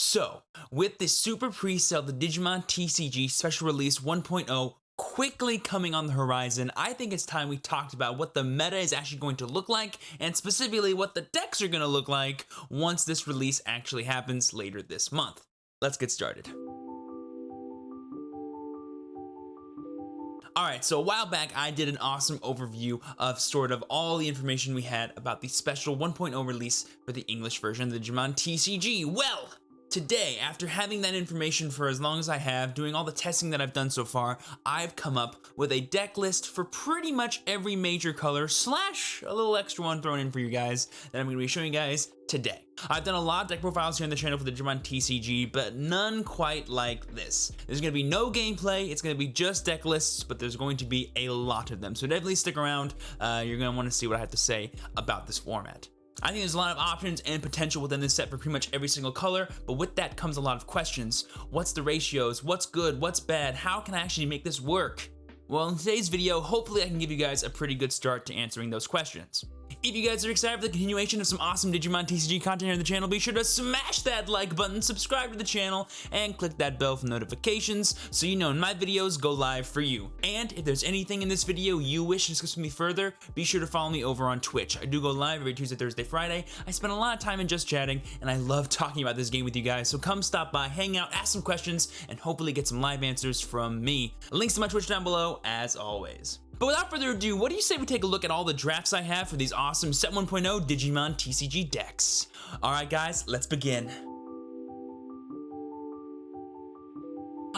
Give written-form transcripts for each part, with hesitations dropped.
So, with the super pre-sale, the Digimon TCG Special Release 1.0 quickly coming on the horizon, I think it's time we talked about what the meta is actually going to look like, and specifically what the decks are going to look like once this release actually happens later this month. Let's get started. Alright, so a while back I did an awesome overview of sort of all the information we had about the special 1.0 release for the English version of the Digimon TCG. Well, today, after having that information for as long as I have, doing all the testing that I've done so far, I've come up with a deck list for pretty much every major color, slash a little extra one thrown in for you guys that I'm going to be showing you guys today. I've done a lot of deck profiles here on the channel for the Digimon TCG, but none quite like this. There's going to be no gameplay, it's going to be just deck lists, but there's going to be a lot of them. So definitely stick around, you're going to want to see what I have to say about this format. I think there's a lot of options and potential within this set for pretty much every single color, but with that comes a lot of questions. What's the ratios? What's good? What's bad? How can I actually make this work? Well, in today's video, hopefully I can give you guys a pretty good start to answering those questions. If you guys are excited for the continuation of some awesome Digimon TCG content here on the channel, be sure to smash that like button, subscribe to the channel, and click that bell for notifications so you know when my videos go live for you. And if there's anything in this video you wish to discuss with me further, be sure to follow me over on Twitch. I do go live every Tuesday, Thursday, Friday. I spend a lot of time in just chatting, and I love talking about this game with you guys, so come stop by, hang out, ask some questions, and hopefully get some live answers from me. Links to my Twitch down below, as always. But without further ado, what do you say we take a look at all the drafts I have for these awesome Set 1.0 Digimon TCG decks? Alright guys, let's begin.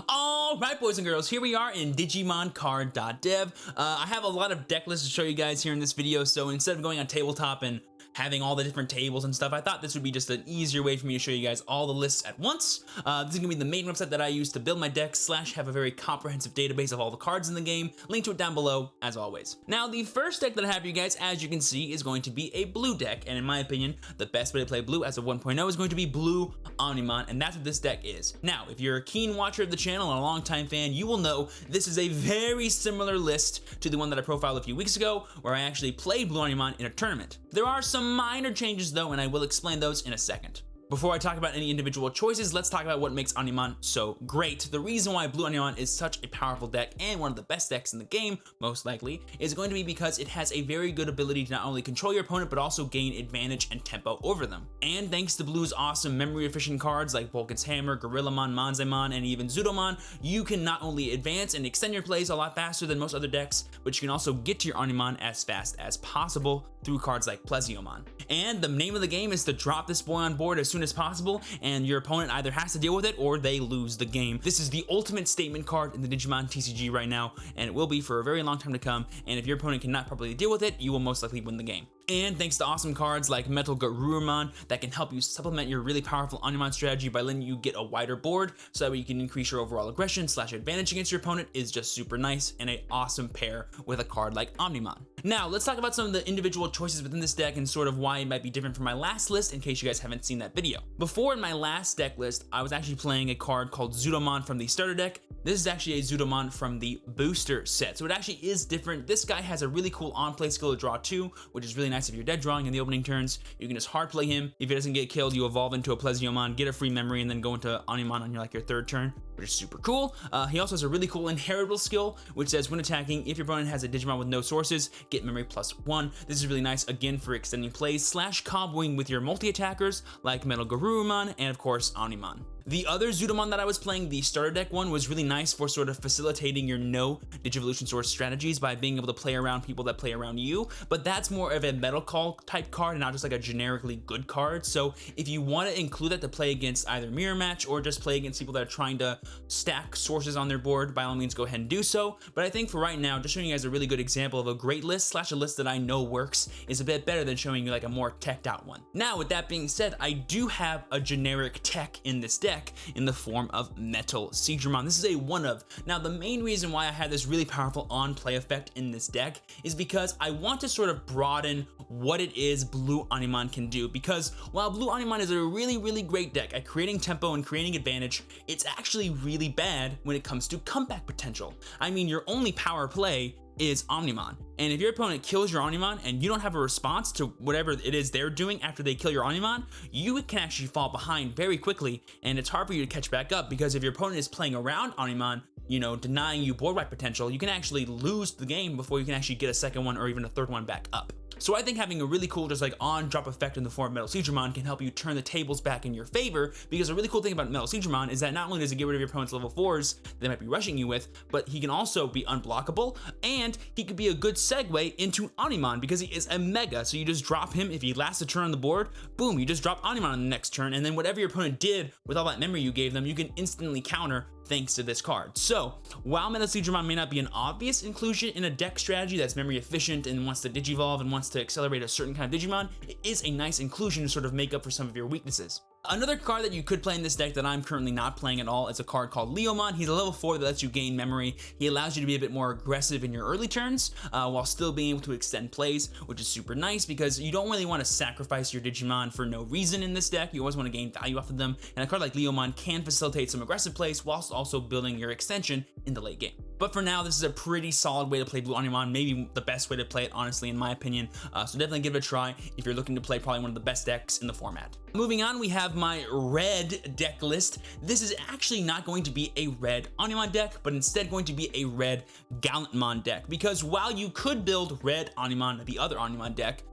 Alright boys and girls, here we are in DigimonCard.dev. I have a lot of deck lists to show you guys here in this video, so instead of going on tabletop and having all the different tables and stuff, I thought this would be just an easier way for me to show you guys all the lists at once. This is gonna be the main website that I use to build my decks, slash have a very comprehensive database of all the cards in the game. Link to it down below, as always. Now, the first deck that I have for you guys, as you can see, is going to be a blue deck, and in my opinion, the best way to play blue as a 1.0 is going to be blue Omnimon, and that's what this deck is. Now, if you're a keen watcher of the channel and a longtime fan, you will know this is a very similar list to the one that I profiled a few weeks ago, where I actually played blue Omnimon in a tournament. There are some minor changes though, and I will explain those in a second. Before I talk about any individual choices, let's talk about what makes Omnimon so great. The reason why Blue Omnimon is such a powerful deck and one of the best decks in the game, most likely, is going to be because it has a very good ability to not only control your opponent, but also gain advantage and tempo over them. And thanks to Blue's awesome memory efficient cards like Vulcan's Hammer, Gorillamon, Manzemon, and even Zudomon, you can not only advance and extend your plays a lot faster than most other decks, but you can also get to your Omnimon as fast as possible through cards like Plesiommon. And the name of the game is to drop this boy on board as soon as possible, and your opponent either has to deal with it or they lose the game. This is the ultimate statement card in the Digimon TCG right now, and it will be for a very long time to come, and if your opponent cannot properly deal with it, you will most likely win the game. And thanks to awesome cards like Metal Garurumon that can help you supplement your really powerful Omnimon strategy by letting you get a wider board so that way you can increase your overall aggression slash advantage against your opponent, is just super nice and an awesome pair with a card like Omnimon. Now, let's talk about some of the individual choices within this deck and sort of why it might be different from my last list in case you guys haven't seen that video. Before, in my last deck list, I was actually playing a card called Zudomon from the starter deck. This is actually a Zudomon from the booster set, so it actually is different. This guy has a really cool on-play skill to draw 2, which is really nice if you're dead drawing in the opening turns. You can just hard play him. If he doesn't get killed, you evolve into a Plesiommon, get a free memory, and then go into Omnimon on your third turn, which is super cool. He also has a really cool inheritable skill, which says when attacking, if your opponent has a Digimon with no sources, get memory +1. This is really nice, again, for extending plays slash comboing with your multi-attackers like Metal Garurumon and, of course, Omnimon. The other Zudomon that I was playing, the starter deck one, was really nice for sort of facilitating your no Digivolution Source strategies by being able to play around people that play around you, but that's more of a Metal Call type card and not just like a generically good card. So if you want to include that to play against either Mirror Match or just play against people that are trying to stack sources on their board, by all means go ahead and do so. But I think for right now, just showing you guys a really good example of a great list slash a list that I know works is a bit better than showing you like a more teched out one. Now, with that being said, I do have a generic tech in this deck in the form of Metal Seedramon. This is a one of. Now, the main reason why I had this really powerful on-play effect in this deck is because I want to sort of broaden what it is Blue Omnimon can do, because while Blue Omnimon is a really great deck at creating tempo and creating advantage, it's actually really bad when it comes to comeback potential. I mean, your only power play is Omnimon, and if your opponent kills your Omnimon and you don't have a response to whatever it is they're doing after they kill your Omnimon, you can actually fall behind very quickly, and it's hard for you to catch back up, because if your opponent is playing around Omnimon, you know, denying you board wipe potential, you can actually lose the game before you can actually get a second one or even a third one back up. So I think having a really cool just like on-drop effect in the form of Millenniummon can help you turn the tables back in your favor, because a really cool thing about Millenniummon is that not only does he get rid of your opponent's level 4s they might be rushing you with, but he can also be unblockable, and he could be a good segue into Omnimon because he is a mega, so you just drop him. If he lasts a turn on the board, boom, you just drop Omnimon on the next turn, and then whatever your opponent did with all that memory you gave them, you can instantly counter thanks to this card. So while Millenniummon may not be an obvious inclusion in a deck strategy that's memory efficient and wants to digivolve and wants to accelerate a certain kind of Digimon, it is a nice inclusion to sort of make up for some of your weaknesses. Another card that you could play in this deck that I'm currently not playing at all is a card called Millenniummon. He's a level 4 that lets you gain memory. He allows you to be a bit more aggressive in your early turns while still being able to extend plays, which is super nice because you don't really want to sacrifice your Digimon for no reason in this deck. You always want to gain value off of them, and a card like Millenniummon can facilitate some aggressive plays whilst also building your extension in the late game. But for now, this is a pretty solid way to play Blue Omnimon, maybe the best way to play it, honestly, in my opinion. So definitely give it a try if you're looking to play probably one of the best decks in the format. Moving on, we have my red deck list. This is actually not going to be a red Omnimon deck, but instead going to be a red Gallantmon deck, because while you could build red Omnimon, the other Omnimon deck,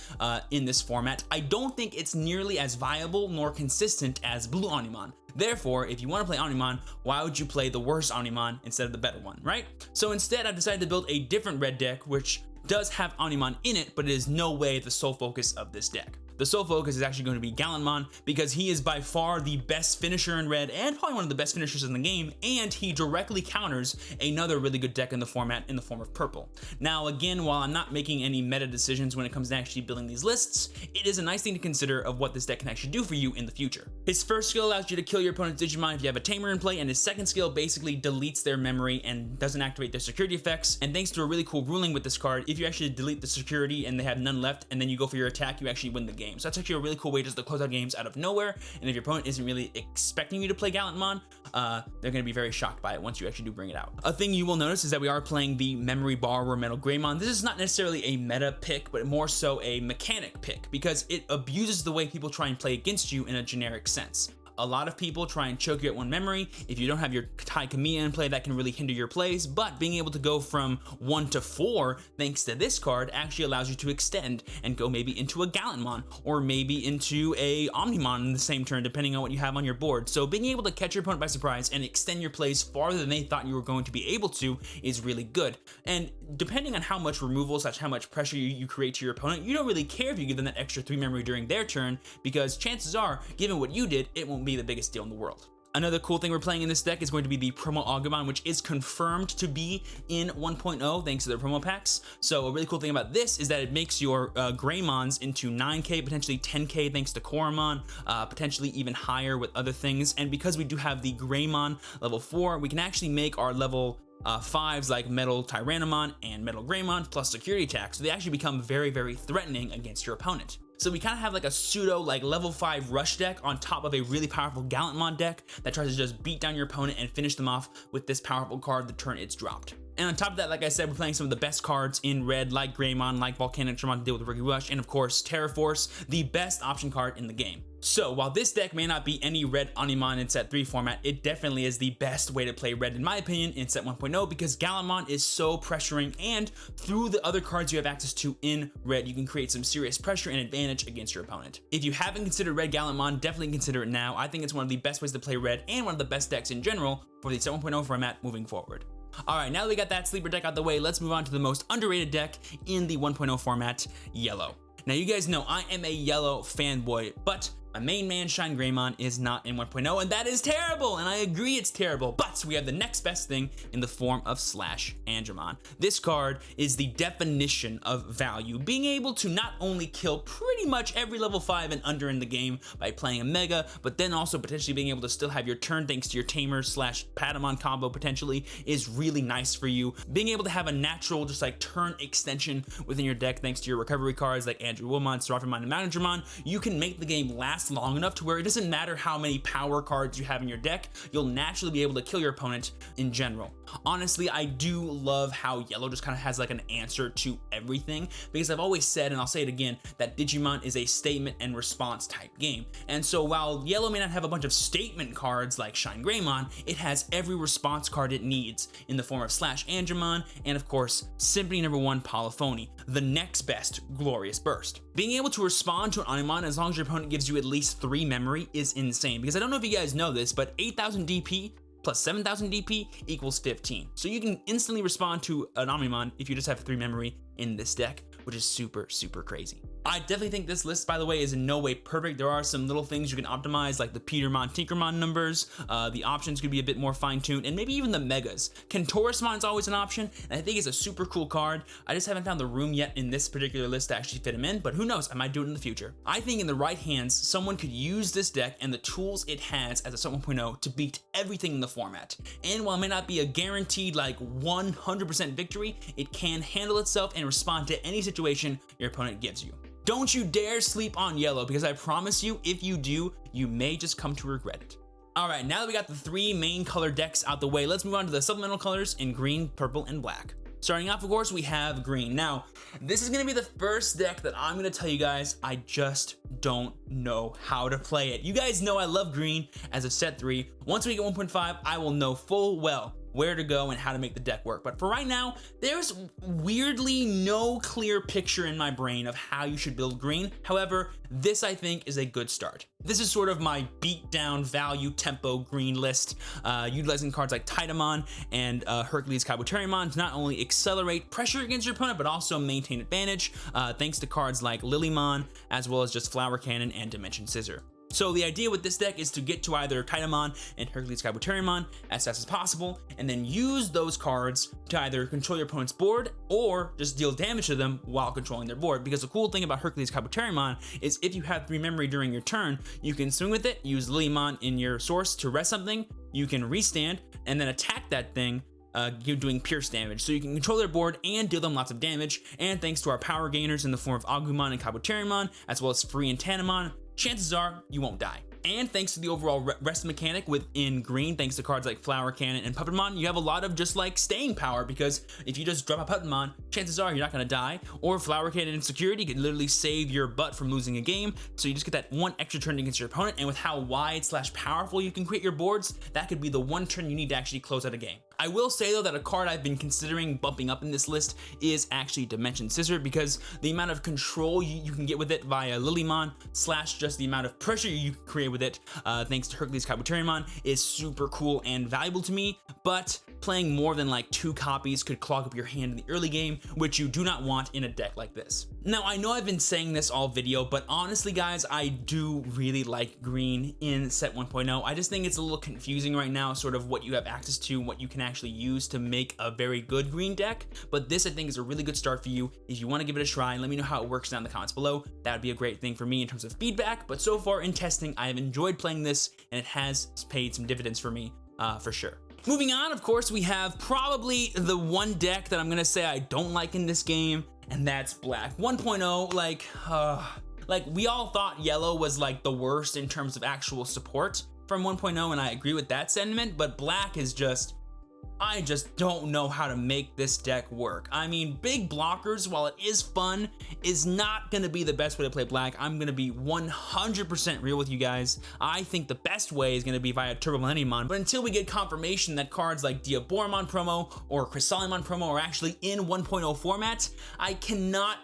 in this format, I don't think it's nearly as viable nor consistent as Blue Omnimon. Therefore, if you want to play Omnimon, why would you play the worst Omnimon instead of the better one, right? So instead, I've decided to build a different red deck, which does have Omnimon in it, but it is no way the sole focus of this deck. The sole focus is actually going to be Gallantmon, because he is by far the best finisher in red and probably one of the best finishers in the game, and he directly counters another really good deck in the format in the form of purple. Now again, while I'm not making any meta decisions when it comes to actually building these lists, it is a nice thing to consider of what this deck can actually do for you in the future. His first skill allows you to kill your opponent's Digimon if you have a tamer in play, and his second skill basically deletes their memory and doesn't activate their security effects. And thanks to a really cool ruling with this card, if you actually delete the security and they have none left and then you go for your attack, you actually win the game. So that's actually a really cool way just to close out games out of nowhere, and if your opponent isn't really expecting you to play Gallantmon, they're going to be very shocked by it once you actually do bring it out. A thing you will notice is that we are playing the Memory Borrower Metal Greymon. This is not necessarily a meta pick, but more so a mechanic pick, because it abuses the way people try and play against you in a generic sense. A lot of people try and choke you at one memory. If you don't have your Tai Kamiya in play, that can really hinder your plays, but being able to go from 1 to 4 thanks to this card actually allows you to extend and go maybe into a Gallantmon or maybe into a Omnimon in the same turn, depending on what you have on your board. So being able to catch your opponent by surprise and extend your plays farther than they thought you were going to be able to is really good. And depending on how much removal / how much pressure you create to your opponent, you don't really care if you give them that extra 3 memory during their turn, because chances are, given what you did, it won't be the biggest deal in the world. Another cool thing we're playing in this deck is going to be the promo Agumon, which is confirmed to be in 1.0 thanks to their promo packs. So a really cool thing about this is that it makes your Greymons into 9k, potentially 10k thanks to Koromon, potentially even higher with other things. And because we do have the Greymon level 4, we can actually make our level 5s like Metal Tyrannomon and Metal Greymon plus security attack, so they actually become very threatening against your opponent. So we kind of have like a pseudo like level 5 rush deck on top of a really powerful Gallantmon deck that tries to just beat down your opponent and finish them off with this powerful card the turn it's dropped. And on top of that, like I said, we're playing some of the best cards in red, like Greymon, like Volcanic Tremon to deal with Rookie Rush, and of course Terra Force, the best option card in the game. So while this deck may not be any red Omnimon in set 3 format, it definitely is the best way to play red in my opinion in set 1.0, because Gallantmon is so pressuring, and through the other cards you have access to in red, you can create some serious pressure and advantage against your opponent. If you haven't considered red Gallantmon, definitely consider it now. I think it's one of the best ways to play red and one of the best decks in general for the set 1.0 format moving forward. Alright, now that we got that sleeper deck out the way, let's move on to the most underrated deck in the 1.0 format, Yellow. Now you guys know I am a Yellow fanboy, but my main man Shine Greymon is not in 1.0, and that is terrible, and I agree it's terrible, but we have the next best thing in the form of Slash Andromon. This card is the definition of value, being able to not only kill pretty much every level 5 and under in the game by playing a Mega, but then also potentially being able to still have your turn thanks to your Tamer slash Patamon combo potentially is really nice for you. Being able to have a natural just like turn extension within your deck thanks to your recovery cards like Andrewomon, Seraphimon, and Mountaindramon, you can make the game last long enough to where it doesn't matter how many power cards you have in your deck, you'll naturally be able to kill your opponent in general. Honestly, I do love how Yellow just kind of has like an answer to everything, because I've always said, and I'll say it again, that Digimon is a statement and response type game. And so while Yellow may not have a bunch of statement cards like Shine Greymon, it has every response card it needs in the form of Slash Andromon, and of course, Symphony #1 Polyphony, the next best Glorious Burst. Being able to respond to an Omnimon as long as your opponent gives you at least 3 memory is insane, because I don't know if you guys know this, but 8,000 DP plus 7,000 DP equals 15. So you can instantly respond to an Omnimon if you just have 3 memory in this deck, which is super, super crazy. I definitely think this list, by the way, is in no way perfect. There are some little things you can optimize, like the Petermon, Tinkermon numbers. The options could be a bit more fine-tuned, and maybe even the Megas. Kentorismon is always an option, and I think it's a super cool card. I just haven't found the room yet in this particular list to actually fit him in, but who knows, I might do it in the future. I think in the right hands, someone could use this deck and the tools it has as a Set 1.0 to beat everything in the format. And while it may not be a guaranteed like 100% victory, it can handle itself and respond to any situation your opponent gives you. Don't you dare sleep on Yellow, because I promise you, if you do, you may just come to regret it. Alright, now that we got the 3 main color decks out the way, let's move on to the supplemental colors in green, purple, and black. Starting off, of course, we have green. Now, this is going to be the first deck that I'm going to tell you guys I just don't know how to play it. You guys know I love green as a set 3. Once we get 1.5, I will know full well where to go and how to make the deck work. But for right now, there's weirdly no clear picture in my brain of how you should build green. However, this I think is a good start. This is sort of my beat down value tempo green list, utilizing cards like Titamon and Hercules Kabuterimon to not only accelerate pressure against your opponent, but also maintain advantage, thanks to cards like Lilymon, as well as just Flower Cannon and Dimension Scissor. So the idea with this deck is to get to either Titamon and Hercules Kabuterimon as fast as possible, and then use those cards to either control your opponent's board or just deal damage to them while controlling their board. Because the cool thing about Hercules Kabuterimon is if you have 3 memory during your turn, you can swing with it, use Lilymon in your source to rest something, you can restand, and then attack that thing, you're doing pierce damage. So you can control their board and deal them lots of damage, and thanks to our power gainers in the form of Agumon and Kabuterimon, as well as Free and Tanamon, chances are you won't die. And thanks to the overall rest mechanic within green, thanks to cards like Flower Cannon and Puppetmon, you have a lot of just like staying power, because if you just drop a Puppetmon, chances are you're not gonna die. Or Flower Cannon and Security could literally save your butt from losing a game, so you just get that 1 extra turn against your opponent, and with how wide / powerful you can create your boards, that could be the 1 turn you need to actually close out a game. I will say though that a card I've been considering bumping up in this list is actually Dimension Scissor, because the amount of control you can get with it via Lilymon / just the amount of pressure you can create with it, thanks to Hercules Kabuterimon, is super cool and valuable to me. But playing more than like 2 copies could clog up your hand in the early game, which you do not want in a deck like this. Now, I know I've been saying this all video, but honestly guys, I do really like green in set 1.0. I just think it's a little confusing right now, sort of what you have access to and what you can actually use to make a very good green deck. But this I think is a really good start for you if you want to give it a try, and let me know how it works down in the comments below. That would be a great thing for me in terms of feedback. But so far in testing, I have enjoyed playing this, and it has paid some dividends for me, for sure. Moving on, of course, we have probably the one deck that I'm gonna say I don't like in this game, and that's black. 1.0, like we all thought yellow was like the worst in terms of actual support from 1.0, and I agree with that sentiment, but black is just, I just don't know how to make this deck work. I mean, big blockers, while it is fun, is not gonna be the best way to play black. I'm gonna be 100% real with you guys. I think the best way is gonna be via Turbo Millenniummon, but until we get confirmation that cards like Diaboromon promo or Chrysalimon promo are actually in 1.0 format, I cannot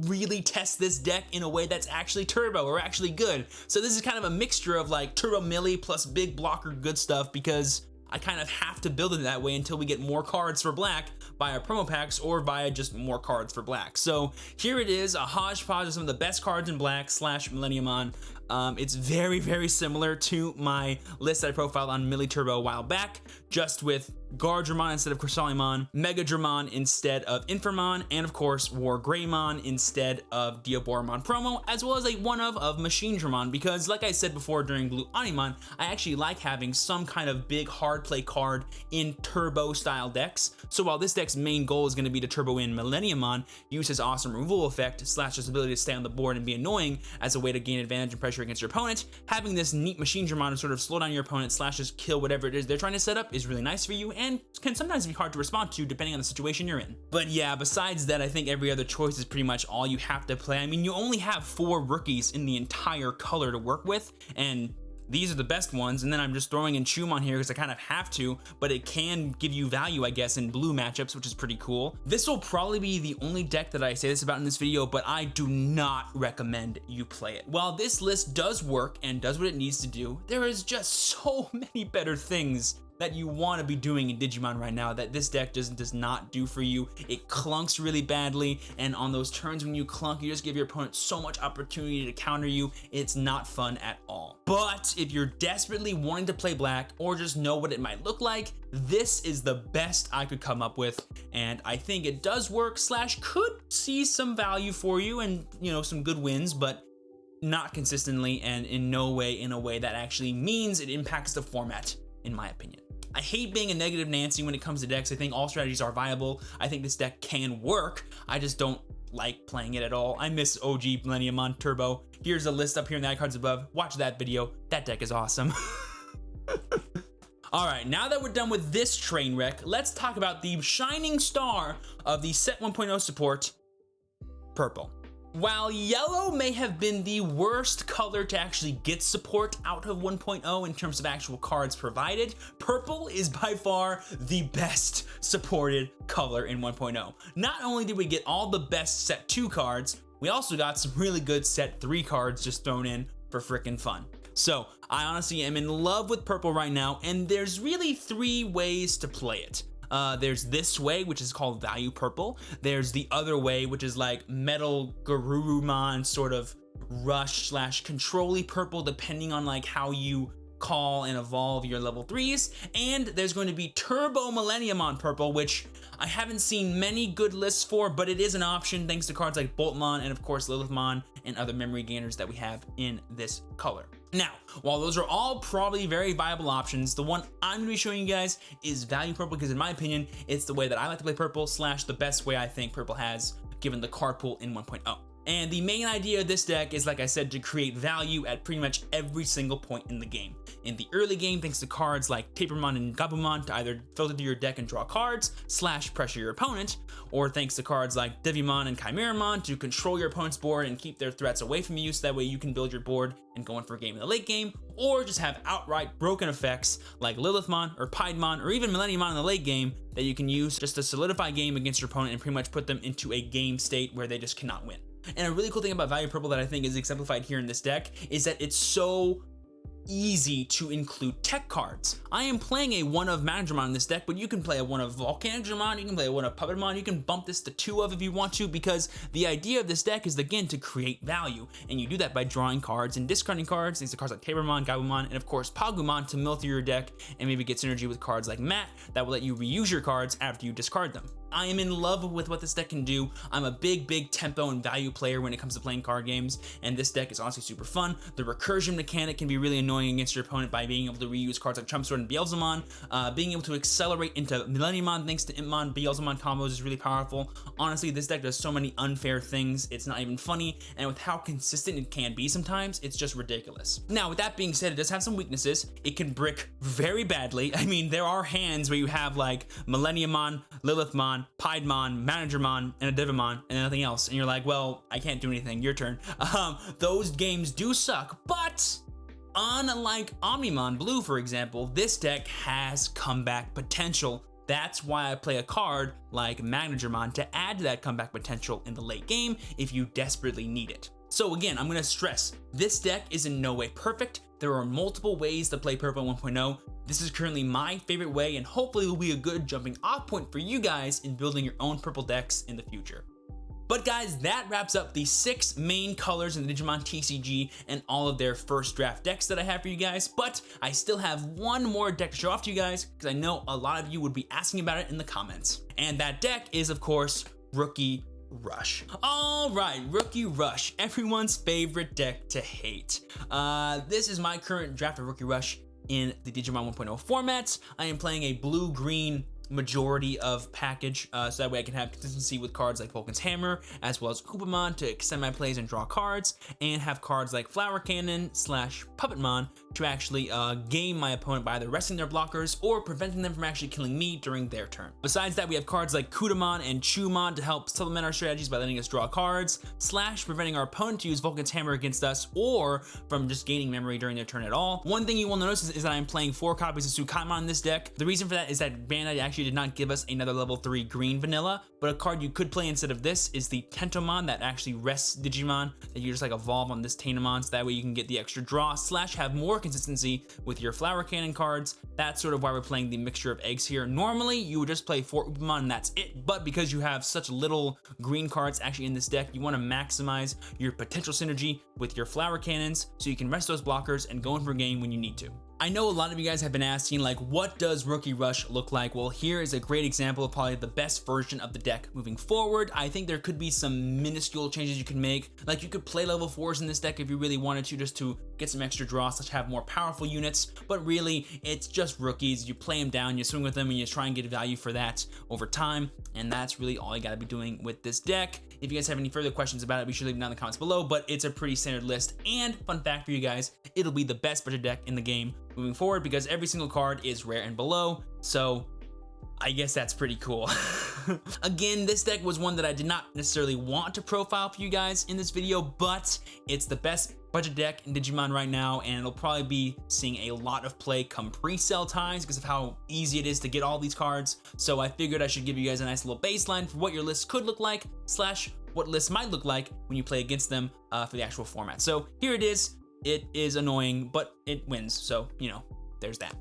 really test this deck in a way that's actually turbo or actually good. So this is kind of a mixture of like Turbo Millie plus big blocker good stuff, because I kind of have to build it that way until we get more cards for black via promo packs or via just more cards for black. So here it is, a hodgepodge of some of the best cards in black / Millenniummon. It's very, very similar to my list that I profiled on Millie Turbo a while back, just with Guardramon instead of Cresselimon, Megadramon instead of Infamon, and of course War Greymon instead of Diaboromon promo, as well as a one-of Machine Dramon, because like I said before during Blue Omnimon, I actually like having some kind of big hard play card in turbo style decks. So while this deck's main goal is going to be to turbo in Millenniummon, use his awesome removal effect / his ability to stay on the board and be annoying as a way to gain advantage and pressure against your opponent, having this neat Machine Dramon to sort of slow down your opponent / just kill whatever it is they're trying to set up is really nice for you and can sometimes be hard to respond to depending on the situation you're in. But yeah, besides that, I think every other choice is pretty much all you have to play. I mean, you only have 4 rookies in the entire color to work with, and these are the best ones, and then I'm just throwing in Chumon here because I kind of have to, but it can give you value, I guess, in blue matchups, which is pretty cool. This will probably be the only deck that I say this about in this video, but I do not recommend you play it. While this list does work and does what it needs to do, there is just so many better things that you want to be doing in Digimon right now that this deck just does not do for you. It clunks really badly, and on those turns when you clunk, you just give your opponent so much opportunity to counter you. It's not fun at all. But if you're desperately wanting to play black or just know what it might look like, this is the best I could come up with, and I think it does work / could see some value for you and, you know, some good wins, but not consistently and in no way in a way that actually means it impacts the format, in my opinion. I hate being a negative Nancy when it comes to decks. I think all strategies are viable. I think this deck can work. I just don't like playing it at all. I miss OG Millenniummon Turbo. Here's a list up here in the iCards above. Watch that video. That deck is awesome. All right, now that we're done with this train wreck, let's talk about the shining star of the Set 1.0 support, purple. While yellow may have been the worst color to actually get support out of 1.0 in terms of actual cards provided, purple is by far the best supported color in 1.0. Not only did we get all the best Set 2 cards, we also got some really good Set 3 cards just thrown in for frickin' fun. So I honestly am in love with purple right now, and there's really 3 ways to play it. There's this way, which is called Value Purple. There's the other way, which is like Metal Garurumon, sort of Rush / Control-y Purple, depending on like how you call and evolve your level 3s. And there's going to be Turbo Millenniummon Purple, which I haven't seen many good lists for, but it is an option thanks to cards like Boltmon and of course Lilithmon and other memory gainers that we have in this color. Now, while those are all probably very viable options, the one I'm going to be showing you guys is Value Purple because in my opinion, it's the way that I like to play purple / the best way I think purple has given the card pool in 1.0. And the main idea of this deck is, like I said, to create value at pretty much every single point in the game. In the early game, thanks to cards like Papermon and Gabumon to either filter through your deck and draw cards / pressure your opponent, or thanks to cards like Devimon and Chimeramon to control your opponent's board and keep their threats away from you so that way you can build your board and go in for a game in the late game, or just have outright broken effects like Lilithmon or Piedmon or even Millenniummon in the late game that you can use just to solidify game against your opponent and pretty much put them into a game state where they just cannot win. And a really cool thing about Value Purple that I think is exemplified here in this deck is that it's so easy to include tech cards. I am playing a one of Managramon in this deck, but you can play a one of Volcanigramon, you can play a one of Puppetmon, you can bump this to 2 of if you want to, because the idea of this deck is again to create value, and you do that by drawing cards and discarding cards. These are cards like Tabermon, Gabumon, and of course Pagumon to mill through your deck and maybe get synergy with cards like Matt that will let you reuse your cards after you discard them. I am in love with what this deck can do. I'm a big tempo and value player when it comes to playing card games, and this deck is honestly super fun. The recursion mechanic can be really annoying against your opponent by being able to reuse cards like Trump Sword and Beelzemon. Being able to accelerate into Millenniummon thanks to Impmon Beelzemon combos is really powerful. Honestly, this deck does so many unfair things, it's not even funny, and with how consistent it can be sometimes, it's just ridiculous. Now, with that being said, it does have some weaknesses. It can brick very badly. I mean, there are hands where you have like Millenniummon, Lilithmon, Piedmon, Managramon, and a Devimon, and nothing else, and you're like, well, I can't do anything, your turn. Those games do suck, but unlike Omnimon Blue, for example, this deck has comeback potential. That's why I play a card like Magnadramon to add to that comeback potential in the late game if you desperately need it. So again, I'm gonna stress, this deck is in no way perfect. There are multiple ways to play Purple 1.0. This is currently my favorite way and hopefully will be a good jumping off point for you guys in building your own purple decks in the future. But guys, that wraps up the 6 main colors in the Digimon TCG and all of their first draft decks that I have for you guys. But I still have one more deck to show off to you guys because I know a lot of you would be asking about it in the comments. And that deck is, of course, Rookie Rush. All right, Rookie Rush, everyone's favorite deck to hate. This is my current draft of Rookie Rush in the Digimon 1.0 format. I am playing a blue-green majority of package, so that way I can have consistency with cards like Vulcan's Hammer, as well as Omnimon to extend my plays and draw cards, and have cards like Flower Cannon / Puppetmon to actually game my opponent by either resting their blockers or preventing them from actually killing me during their turn. Besides that, we have cards like Kudamon and Chumon to help supplement our strategies by letting us draw cards, / preventing our opponent to use Vulcan's Hammer against us, or from just gaining memory during their turn at all. One thing you will notice is that I'm playing 4 copies of Tsukaimon in this deck. The reason for that is that Bandai actually did not give us another level 3 green vanilla, but a card you could play instead of this is the Tentomon that actually rests Digimon, that you just like evolve on this Tentomon, so that way you can get the extra draw / have more consistency with your Flower Cannon cards. That's sort of why we're playing the mixture of eggs here. Normally you would just play 4 Upamon and that's it, but because you have such little green cards actually in this deck, you want to maximize your potential synergy with your Flower Cannons so you can rest those blockers and go in for a game when you need to. I know a lot of you guys have been asking, like, what does Rookie Rush look like? Well, here is a great example of probably the best version of the deck moving forward. I think there could be some minuscule changes you can make. Like, you could play level 4s in this deck if you really wanted to, just to get some extra draw, have more powerful units. But really, it's just rookies. You play them down, you swing with them, and you try and get value for that over time. And that's really all you gotta be doing with this deck. If you guys have any further questions about it, be sure to leave them down in the comments below. But it's a pretty standard list. And fun fact for you guys, it'll be the best budget deck in the game moving forward because every single card is rare and below, so I guess that's pretty cool. Again, this deck was one that I did not necessarily want to profile for you guys in this video, but it's the best budget deck in Digimon right now, and it'll probably be seeing a lot of play come pre-sale times because of how easy it is to get all these cards. So I figured I should give you guys a nice little baseline for what your list could look like / what lists might look like when you play against them for the actual format. So here it is. It is annoying, but it wins, so, you know, there's that.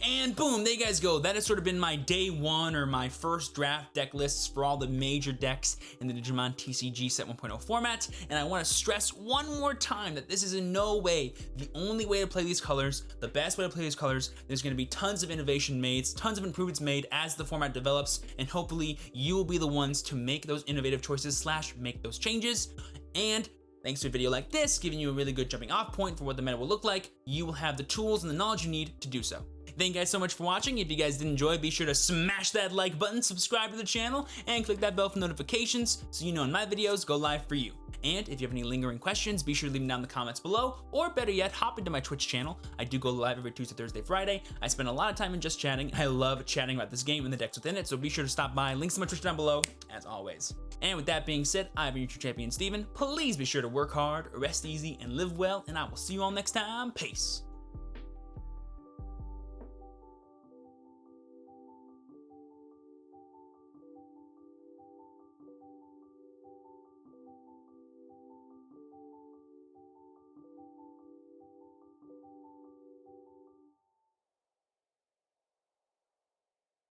And boom, there you guys go. That has sort of been my day 1 or my first draft deck lists for all the major decks in the Digimon TCG Set 1.0 format. And I want to stress one more time that this is in no way the only way to play these colors, the best way to play these colors. There's going to be tons of innovation made, tons of improvements made as the format develops, and hopefully you will be the ones to make those innovative choices / make those changes. And thanks to a video like this, giving you a really good jumping off point for what the meta will look like, you will have the tools and the knowledge you need to do so. Thank you guys so much for watching. If you guys did enjoy, be sure to smash that like button, subscribe to the channel, and click that bell for notifications so you know when my videos go live for you. And if you have any lingering questions, be sure to leave them down in the comments below, or better yet, hop into my Twitch channel. I do go live every Tuesday, Thursday, Friday. I spend a lot of time in just chatting. I love chatting about this game and the decks within it, so be sure to stop by. Links to my Twitch down below, as always. And with that being said, I've been your TrueChampionSteven. Please be sure to work hard, rest easy, and live well, and I will see you all next time. Peace.